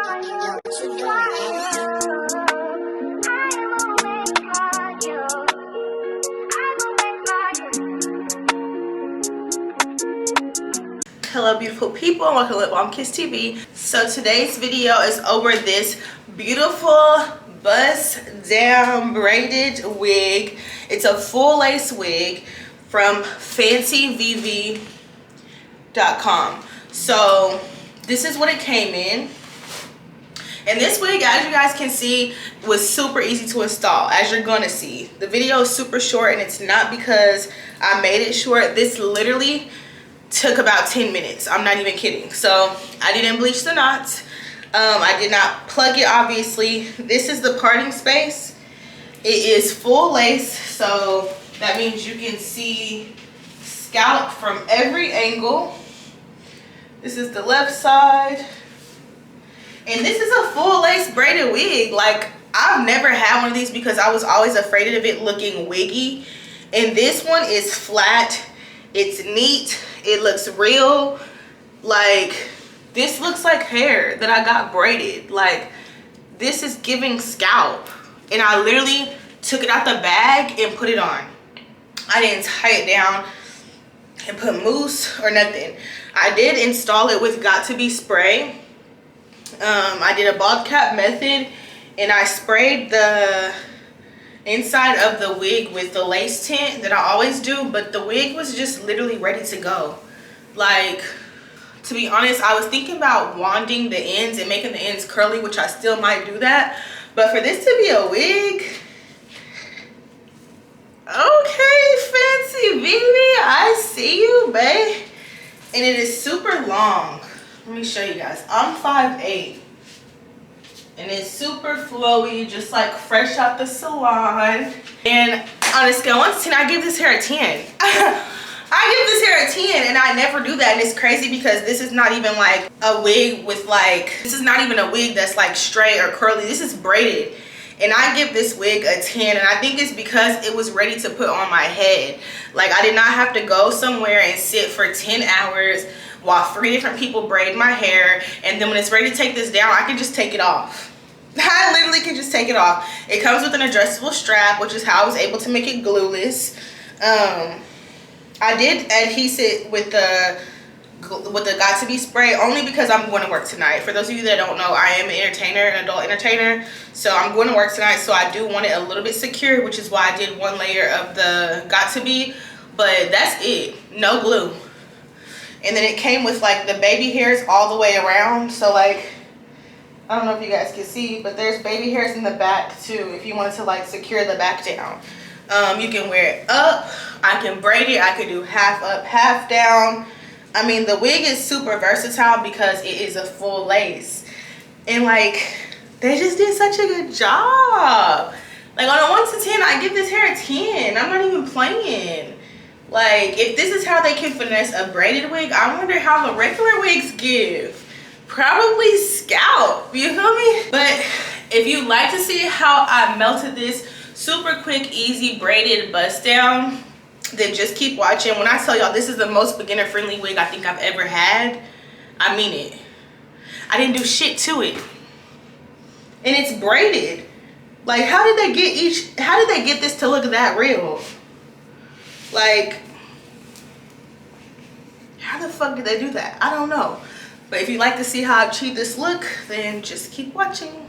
Hello beautiful people, and welcome to Lip Balm Kiss TV. So today's video is over this beautiful bust down braided wig. It's a full lace wig from Fancivivi.com. So this is what it came in. And this wig, as you guys can see, was super easy to install, as you're gonna see. The video is super short, and it's not because I made it short. This literally took about 10 minutes. I'm not even kidding. So I didn't bleach the knots. I did not plug it, obviously. This is the parting space. It is full lace, so that means you can see scalp from every angle. This is the left side. And this is a full lace braided wig. Like, I've never had one of these because I was always afraid of it looking wiggy. And this one is flat. It's neat. It looks real. Like, this looks like hair that I got braided. Like, this is giving scalp. And I literally took it out the bag and put it on. I didn't tie it down and put mousse or nothing. I did install it with Got To Be spray. I did a bald cap method, and I sprayed the inside of the wig with the lace tint that I always do, but the wig was just literally ready to go. Like, to be honest, I was thinking about wanding the ends and making the ends curly, which I still might do that, but for this to be a wig, okay, Fancivivi, I see you, babe. And it is super long. Let me show you guys. I'm 5'8", and it's super flowy, just like fresh out the salon. And on a scale of 1 to 10, I give this hair a 10. I give this hair a 10, and I never do that. And it's crazy because this is not even like a wig with like, this is not even a wig that's like straight or curly. This is braided. And I give this wig a 10, and I think it's because it was ready to put on my head. Like, I did not have to go somewhere and sit for 10 hours while 3 different people braid my hair, and then when it's ready to take this down, I can just take it off. I literally can just take it off. It comes with an adjustable strap, which is how I was able to make it glueless. I did adhese it with the Got To Be spray only because I'm going to work tonight. For those of you that don't know, I am an entertainer, an adult entertainer, so I'm going to work tonight, so I do want it a little bit secure, which is why I did 1 layer of the Got To Be, but that's it. No glue. And then it came with like the baby hairs all the way around. So like, I don't know if you guys can see, but there's baby hairs in the back too, if you wanted to like secure the back down. You can wear it up. I can braid it. I can do half up, half down. I mean, the wig is super versatile because it is a full lace. And like, they just did such a good job. Like, on a 1 to 10, I give this hair a 10. I'm not even playing. Like, if this is how they can finesse a braided wig, I wonder how the regular wigs give. Probably scalp, you feel me? But if you'd like to see how I melted this super quick, easy braided bust down, then just keep watching. When I tell y'all this is the most beginner friendly wig I think I've ever had, I mean it. I didn't do shit to it. And it's braided. Like, how did they get this to look that real? Like, how the fuck did they do that? I don't know. But if you'd like to see how I achieve this look, then just keep watching.